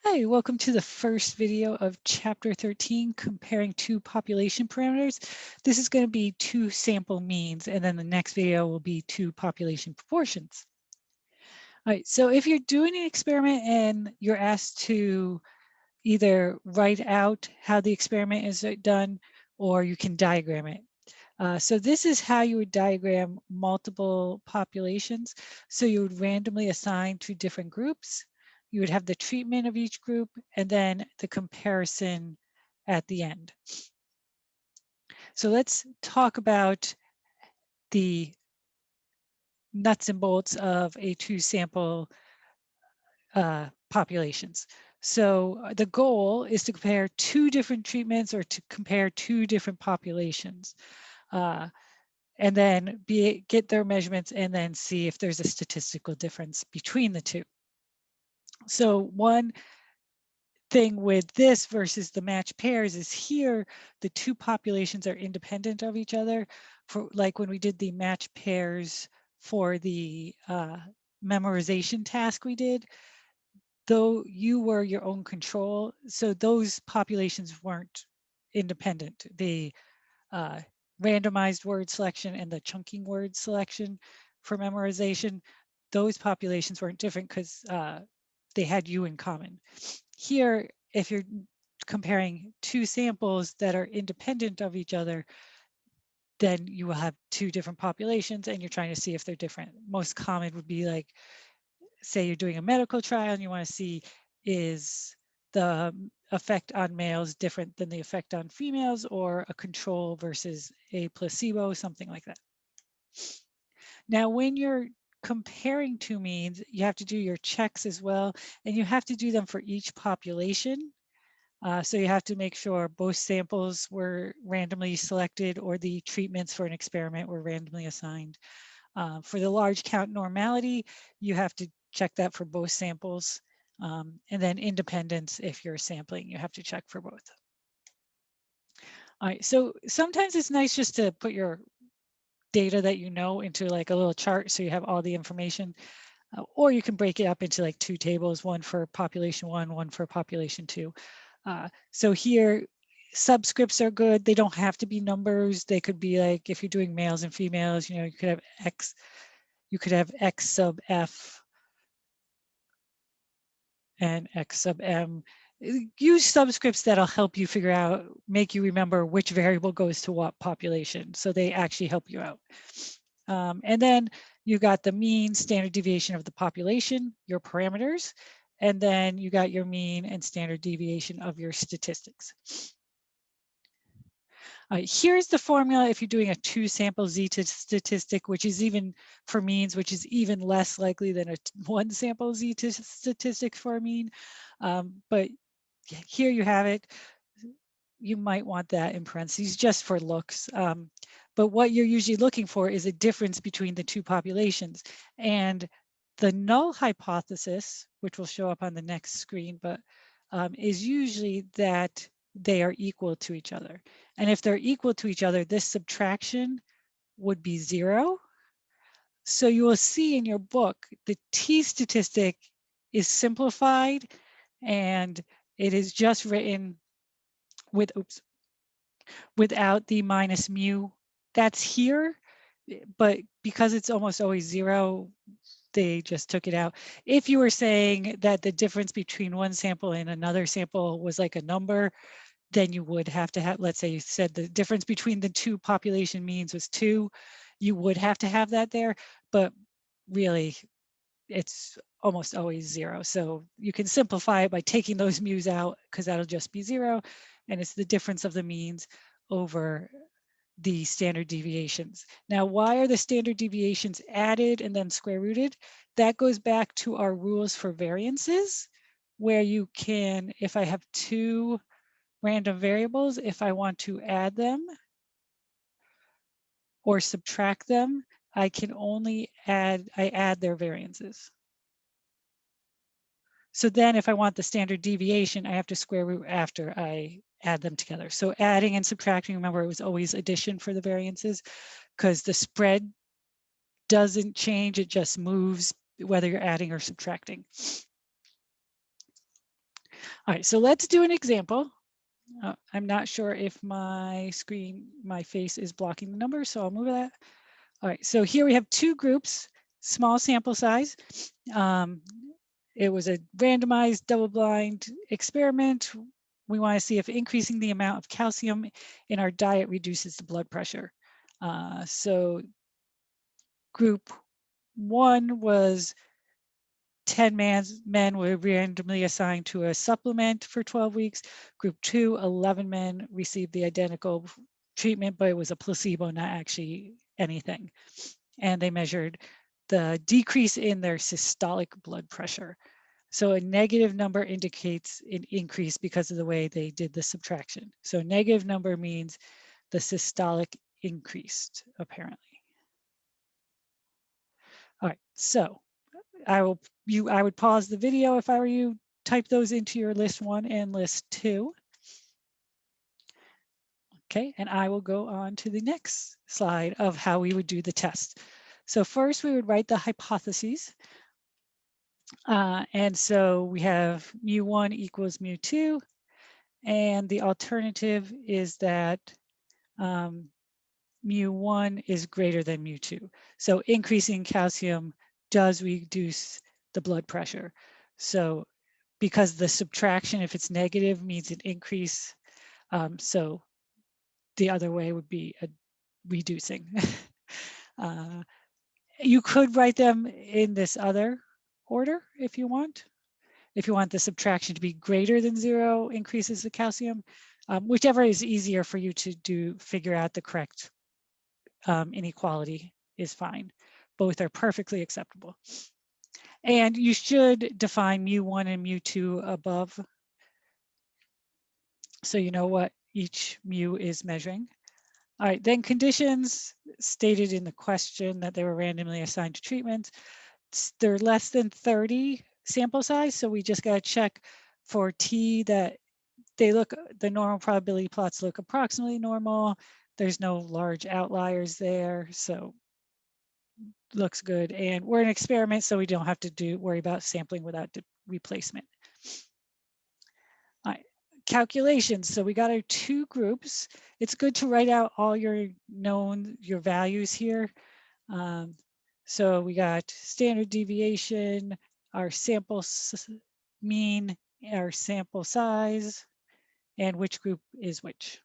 Hi, welcome to the first video of Chapter 13, comparing two population parameters. This is going to be two sample means, and then the next video will be two population proportions. All right, so if you're doing an experiment and you're asked to either write out how the experiment is done, or you can diagram it. So this is how you would diagram multiple populations. So you would randomly assign two different groups. You would have the treatment of each group and then the comparison at the end. So let's talk about the nuts and bolts of a two sample populations. So the goal is to compare two different treatments or to compare two different populations. And then get their measurements and then see if there's a statistical difference between the two. So one thing with this versus the matched pairs is here, the two populations are independent of each other. For like when we did the matched pairs for the memorization task we did, though you were your own control, so those populations weren't independent. The randomized word selection and the chunking word selection for memorization, those populations weren't different because they had you in common. Here, if you're comparing two samples that are independent of each other, then you will have two different populations and you're trying to see if they're different. Most common would be like, say you're doing a medical trial and you want to see, is the effect on males different than the effect on females, or a control versus a placebo, something like that. Now, when you're comparing two means, you have to do your checks as well, and you have to do them for each population. So you have to make sure both samples were randomly selected or the treatments for an experiment were randomly assigned. For the large count normality, you have to check that for both samples. And then independence, if you're sampling, you have to check for both. All right, so sometimes it's nice just to put your data that you know into like a little chart so you have all the information. Or you can break it up into like two tables, one for population one, one for population two. So here, subscripts are good. They don't have to be numbers. They could be like, if you're doing males and females, you know, you could have X, you could have X sub F and X sub M. Use subscripts that'll help you figure out, make you remember which variable goes to what population. So they actually help you out. And then you got the mean standard deviation of the population, your parameters, and then you got your mean and standard deviation of your statistics. Here's the formula if you're doing a two sample z-statistic, which is even for means, which is even less likely than a one sample z-statistic for a mean. But here you have it. You might want that in parentheses just for looks. But what you're usually looking for is a difference between the two populations. And the null hypothesis, which will show up on the next screen, but is usually that they are equal to each other. And if they're equal to each other, this subtraction would be 0. So you will see in your book, the t-statistic is simplified and it is just written with, without the minus mu. That's here, but because it's almost always 0, they just took it out. If you were saying that the difference between one sample and another sample was like a number, then you would have to have, let's say you said the difference between the two population means was 2, you would have to have that there, but really it's almost always 0. So you can simplify it by taking those mu's out because that'll just be 0. And it's the difference of the means over the standard deviations. Now, why are the standard deviations added and then square rooted? That goes back to our rules for variances, where you can, if I have two random variables, if I want to add them or subtract them, I can only add their variances. So then if I want the standard deviation, I have to square root after I add them together. So adding and subtracting, remember it was always addition for the variances because the spread doesn't change, it just moves whether you're adding or subtracting. All right, so let's do an example. I'm not sure if my face is blocking the number, so I'll move that. All right, so here we have two groups, small sample size. It was a randomized double-blind experiment. We want to see if increasing the amount of calcium in our diet reduces the blood pressure. So group 1 was 10 men were randomly assigned to a supplement for 12 weeks. Group 2, 11 men received the identical treatment, but it was a placebo, not actually anything. And they measured the decrease in their systolic blood pressure. So a negative number indicates an increase because of the way they did the subtraction. So a negative number means the systolic increased, apparently. All right, so I would pause the video if I were you, type those into your list 1 and list 2. Okay, and I will go on to the next slide of how we would do the test. So first we would write the hypotheses. And so we have mu1 equals mu2, and the alternative is that mu1 is greater than mu2. So increasing calcium does reduce the blood pressure. So because the subtraction, if it's negative, means an increase. So the other way would be a reducing. You could write them in this other order if you want. If you want the subtraction to be greater than 0, increases the calcium, whichever is easier for you to do, figure out the correct inequality is fine. Both are perfectly acceptable. And you should define mu1 and mu2 above, so you know what each mu is measuring. All right, then conditions stated in the question that they were randomly assigned to treatment. They're less than 30 sample size, so we just got to check for T that the normal probability plots look approximately normal. There's no large outliers there, so looks good. And we're an experiment, so we don't have to worry about sampling without replacement. All right, calculations. So we got our 2 groups. It's good to write out all your values here. So we got standard deviation, our sample mean, our sample size, and which group is which.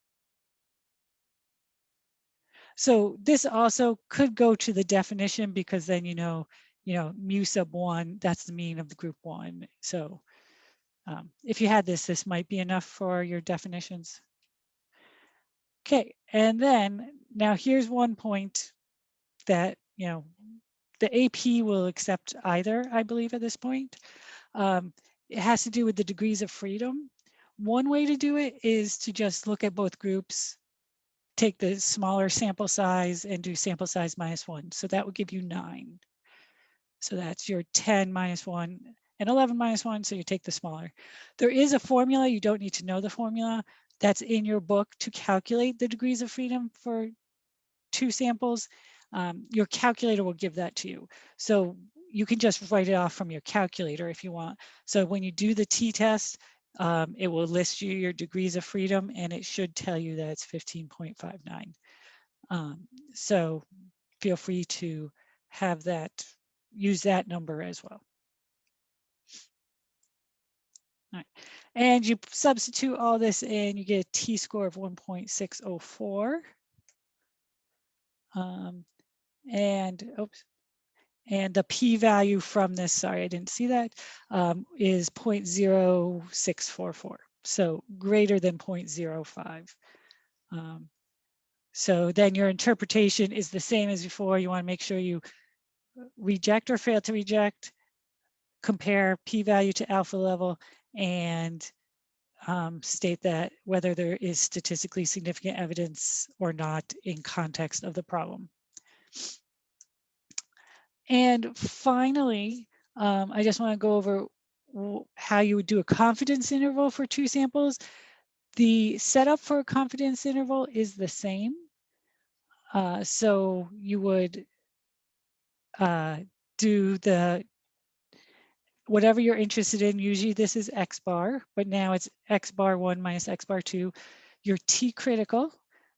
So this also could go to the definition, because then you know mu sub 1, that's the mean of the group 1. So if you had this might be enough for your definitions. Okay, and then now here's one point that the AP will accept either, I believe, at this point. It has to do with the degrees of freedom. One way to do it is to just look at both groups, take the smaller sample size and do sample size minus 1. So that would give you 9. So that's your 10 minus 1 and 11 minus 1. So you take the smaller. There is a formula. You don't need to know the formula. That's in your book to calculate the degrees of freedom for 2 samples. Your calculator will give that to you. So you can just write it off from your calculator if you want. So when you do the t-test, it will list you your degrees of freedom, and it should tell you that it's 15.59. So feel free to have that, use that number as well. All right. And you substitute all this in, you get a t-score of 1.604. And oops. And the p-value from this, sorry, I didn't see that, is 0.0644. So greater than 0.05. So then your interpretation is the same as before. You want to make sure you reject or fail to reject, compare p-value to alpha level, and state that whether there is statistically significant evidence or not in context of the problem. And finally, I just want to go over how you would do a confidence interval for 2 samples. The setup for a confidence interval is the same. So you would do the whatever you're interested in, usually this is X bar, but now it's X bar 1 minus X bar 2, your T critical,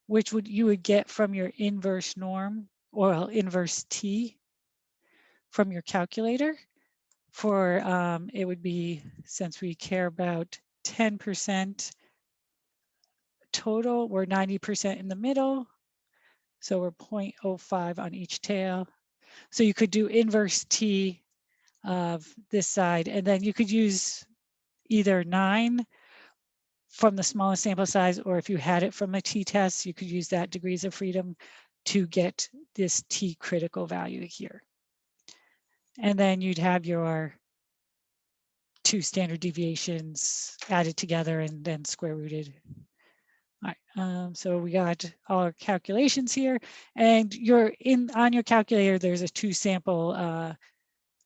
which you would get from your inverse norm or inverse T from your calculator. For it would be, since we care about 10% total, we're 90% in the middle. So we're 0.05 on each tail. So you could do inverse T of this side, and then you could use either 9 from the smallest sample size, or if you had it from a t-test, you could use that degrees of freedom to get this T critical value here. And then you'd have your 2 standard deviations added together and then square rooted. All right, so we got all our calculations here, and on your calculator, there's a 2 sample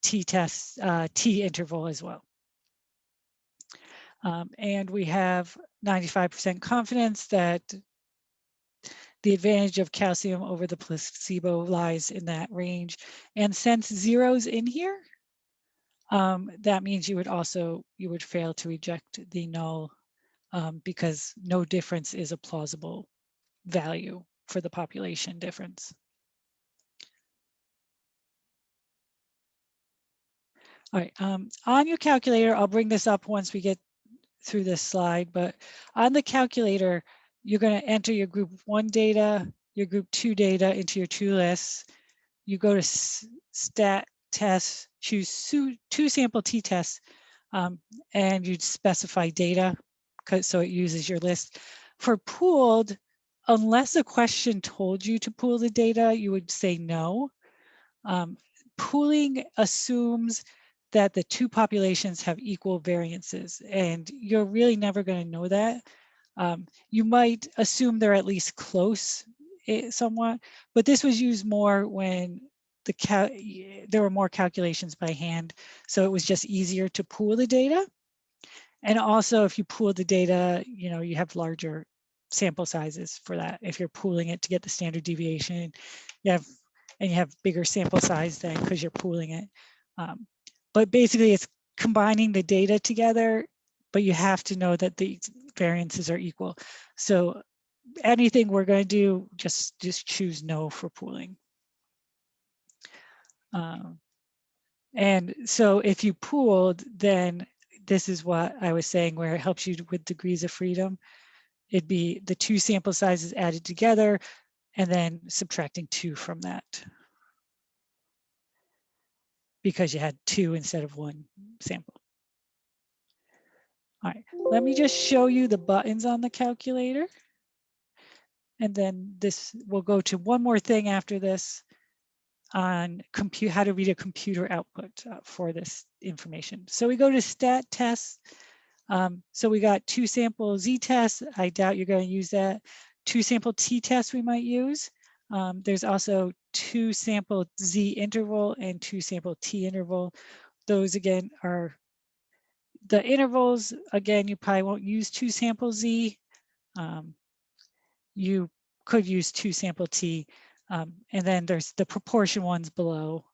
t-test T interval as well. And we have 95% confidence that the advantage of calcium over the placebo lies in that range. And since 0's in here, that means you would fail to reject the null because no difference is a plausible value for the population difference. All right, on your calculator, I'll bring this up once we get through this slide, but on the calculator, you're going to enter your group 1 data, your group 2 data into your 2 lists. You go to stat test, choose 2 sample t-tests, and you'd specify data, so it uses your list. For pooled, unless a question told you to pool the data, you would say no. Pooling assumes that the 2 populations have equal variances, and you're really never going to know that. You might assume they're at least close somewhat, but this was used more when there were more calculations by hand, so it was just easier to pool the data. And also, if you pool the data, you have larger sample sizes for that. If you're pooling it to get the standard deviation, you have bigger sample size then because you're pooling it. But basically, it's combining the data together, but you have to know that the variances are equal. So anything we're going to do, just choose no for pooling. And so if you pooled, then this is what I was saying, where it helps you with degrees of freedom. It'd be the 2 sample sizes added together and then subtracting 2 from that, because you had 2 instead of 1 sample. All right, let me just show you the buttons on the calculator. And then we'll go to one more thing after this on how to read a computer output for this information. So we go to stat tests. So we got 2 sample z-tests. I doubt you're going to use that. 2 sample t-tests we might use. There's also 2 sample z interval and 2 sample t interval. Those again are the intervals. Again, you probably won't use 2 sample z. You could use 2 sample t. And then there's the proportion ones below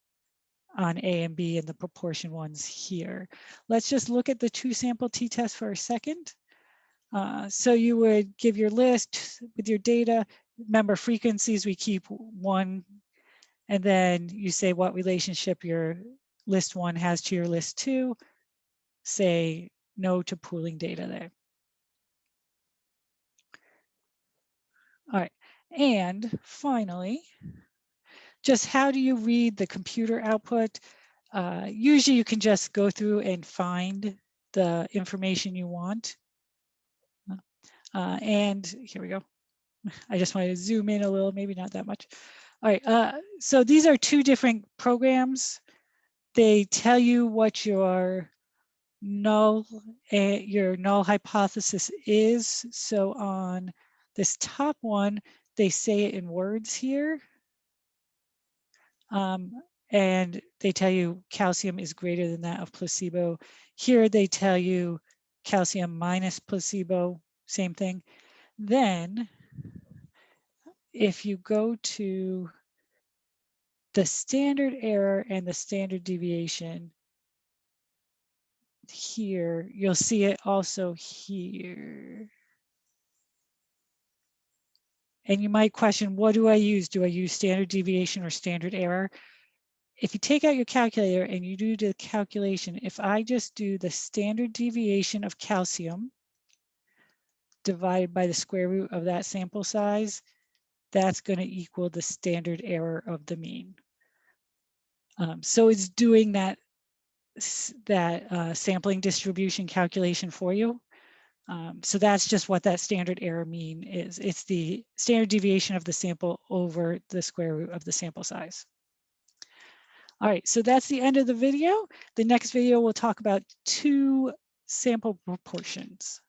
on A and B and the proportion ones here. Let's just look at the 2 sample t-test for a second. So you would give your list with your data. Remember, frequencies, we keep 1, and then you say what relationship your list 1 has to your list 2. Say no to pooling data there. All right, and finally, just how do you read the computer output? Usually you can just go through and find the information you want. And here we go. I just wanted to zoom in a little, maybe not that much. All right, so these are 2 different programs. They tell you what your null hypothesis is. So on this top one, they say it in words here. And they tell you calcium is greater than that of placebo. Here they tell you calcium minus placebo, same thing. Then if you go to the standard error and the standard deviation, here, you'll see it also here. And you might question, what do I use? Do I use standard deviation or standard error? If you take out your calculator and you do the calculation, if I just do the standard deviation of calcium divided by the square root of that sample size, that's going to equal the standard error of the mean. So it's doing that sampling distribution calculation for you. So that's just what that standard error mean is. It's the standard deviation of the sample over the square root of the sample size. All right, so that's the end of the video. The next video will talk about two sample proportions.